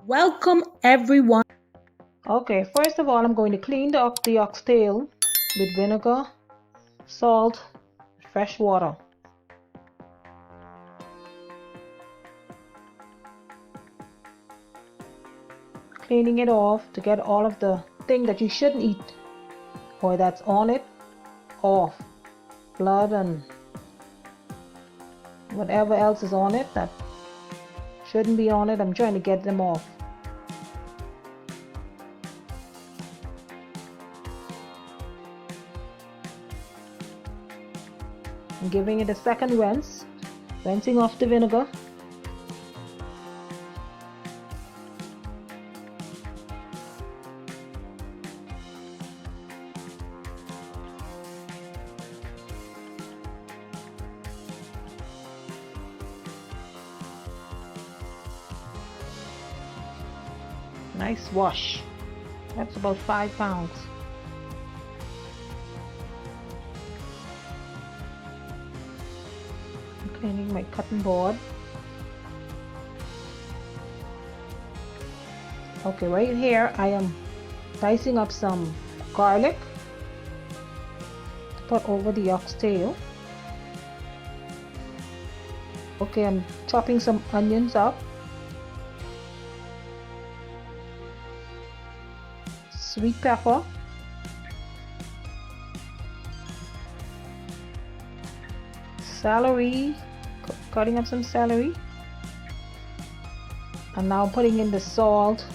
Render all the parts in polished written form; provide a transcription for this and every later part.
Welcome everyone. Okay, first of all, I'm going to clean the oxtail with vinegar, salt, fresh water. Cleaning it off to get all of the thing that you shouldn't eat or that's on it off. Blood and whatever else is on it that shouldn't be on it, I'm trying to get them off. I'm giving it a second rinse, rinsing off the vinegar. Nice wash. That's about 5 pounds. I'm cleaning my cutting board. Okay, right here I am dicing up some garlic to put over the oxtail. Okay, I'm chopping some onions up. Sweet pepper. Celery, cutting up some celery. And now putting in the salt,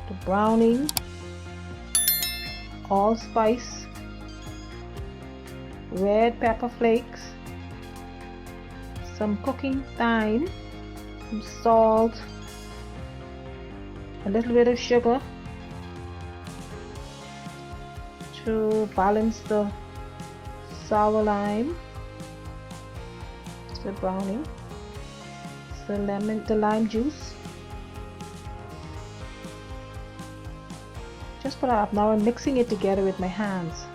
the browning, allspice, red pepper flakes, some cooking thyme, some salt, a little bit of sugar to balance the sour lime, the browning, the lime juice. Just put it up. Now I'm mixing it together with my hands.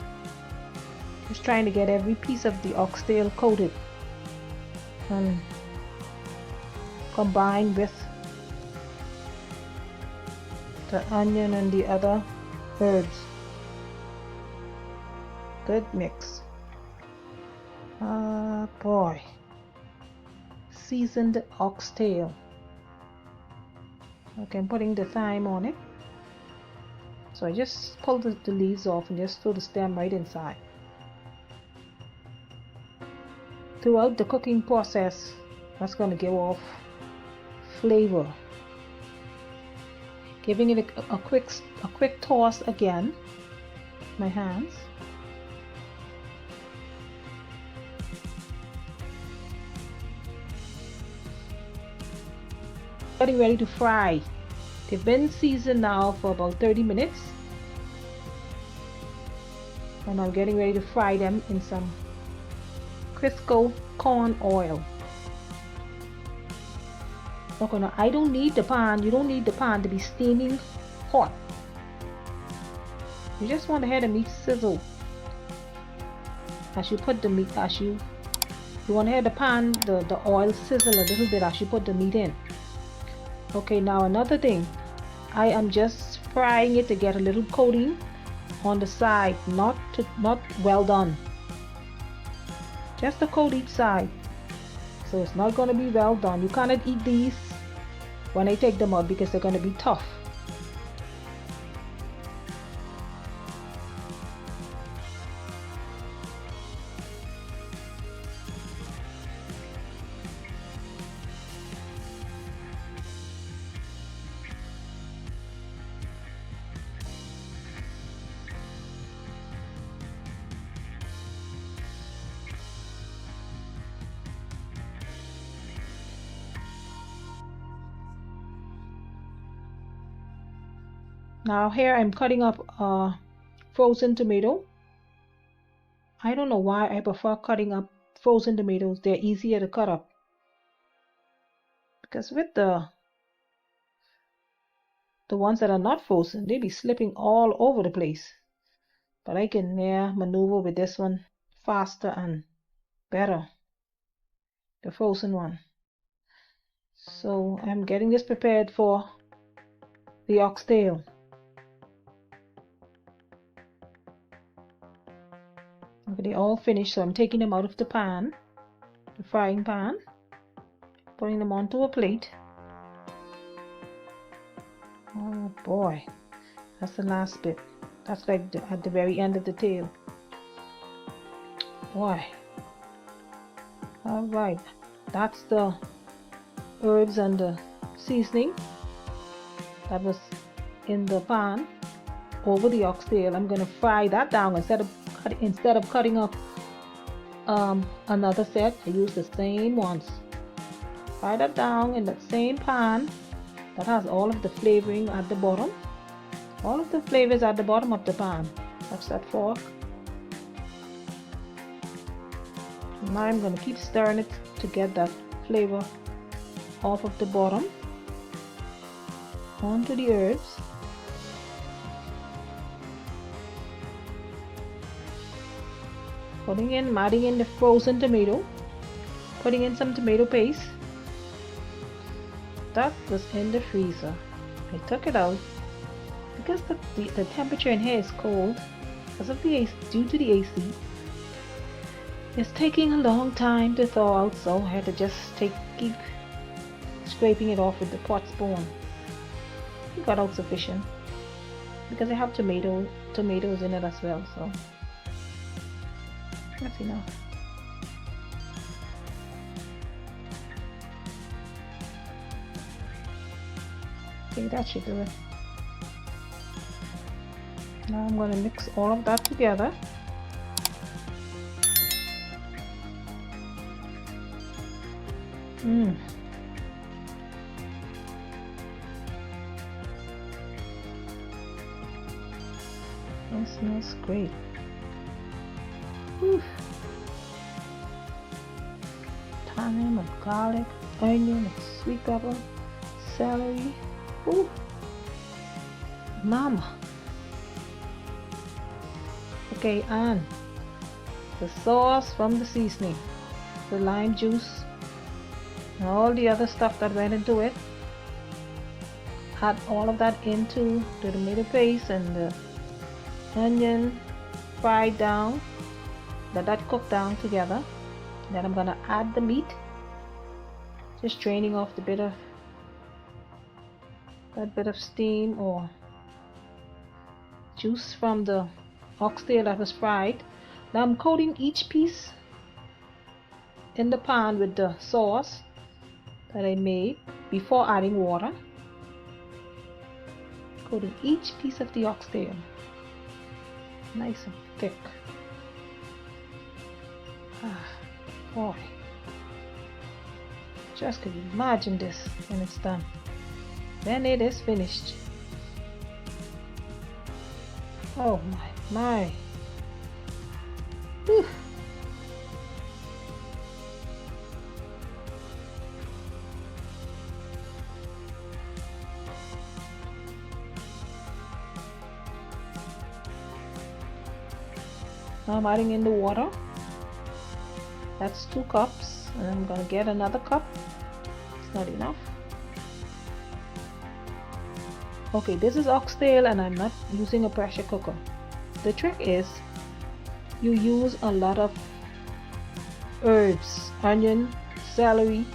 Just trying to get every piece of the oxtail coated and combined with the onion and the other herbs. Good mix. Boy. Seasoned oxtail. Okay, I'm putting the thyme on it. So I just pull the leaves off and just throw the stem right inside. Throughout the cooking process, that's going to give off flavor. Giving it a quick toss again. My hands. Getting ready to fry. They've been seasoned now for about 30 minutes. And I'm getting ready to fry them in some Crisco corn oil. Okay, now I don't need the pan. You don't need the pan to be steaming hot. You just want to have the meat sizzle as you put the meat. You want to have the pan, the oil sizzle a little bit as you put the meat in. Okay, now another thing, I am just frying it to get a little coating on the side, not well done. Just a coat each side. So it's not going to be well done. You cannot eat these when I take them out because they're going to be tough. Now here I'm cutting up a frozen tomato. I don't know why I prefer cutting up frozen tomatoes. They're easier to cut up. Because with the ones that are not frozen, they be slipping all over the place. But I can maneuver with this one faster and better. The frozen one. So I'm getting this prepared for the oxtail. Okay, they all finished, so I'm taking them out of the pan, the frying pan, putting them onto a plate. Oh boy, that's the last bit. That's like at the very end of the tail. Boy. Alright, that's the herbs and the seasoning that was in the pan over the oxtail. I'm gonna fry that down instead of cutting up another set. I use the same ones. Fry that down in that same pan that has all of the flavoring at the bottom. All of the flavors at the bottom of the pan. Touch that fork. Now I'm going to keep stirring it to get that flavor off of the bottom onto the herbs. Adding in the frozen tomato, putting in some tomato paste. That was in the freezer. I took it out because the temperature in here is cold because of the AC, due to the AC. It's taking a long time to thaw out, so I had to just keep scraping it off with the pot spoon. It got out sufficient because I have tomatoes in it as well, so that's enough. Okay, that should do it. Now I'm going to mix all of that together. It smells great. Thyme and garlic, onion and sweet pepper, celery. Mama. Okay, and the sauce from the seasoning, the lime juice, and all the other stuff that went into it. Add all of that into the tomato paste and the onion fried down, let that cook down together. Then I'm gonna add the meat, just draining off that bit of steam or juice from the oxtail that was fried. Now I'm coating each piece in the pan with the sauce that I made before adding water. Coating each piece of the oxtail nice and thick. Boy, just could imagine this when it's done. Then it is finished. Oh my. Whew. Now I'm adding in the water. That's 2 cups, and I'm gonna get another cup. It's not enough. Okay, this is oxtail and I'm not using a pressure cooker. The trick is you use a lot of herbs, onion, celery,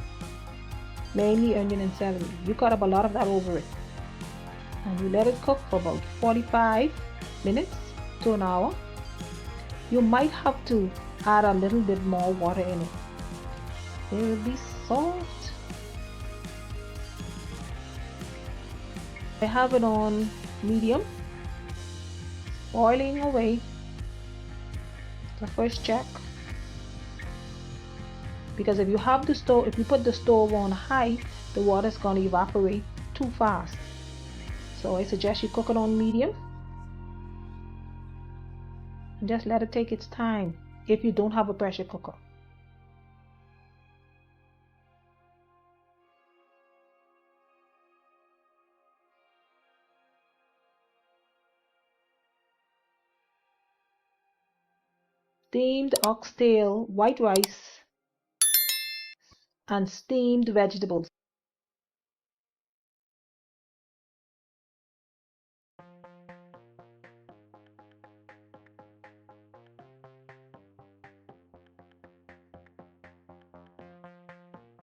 mainly onion and celery. You cut up a lot of that over it, and you let it cook for about 45 minutes to an hour. You might have to add a little bit more water in it. It will be soft. I have it on medium, boiling away. The first check, because if you put the stove on high, the water is going to evaporate too fast. So I suggest you cook it on medium and just let it take its time if you don't have a pressure cooker. Steamed oxtail, white rice, and steamed vegetables.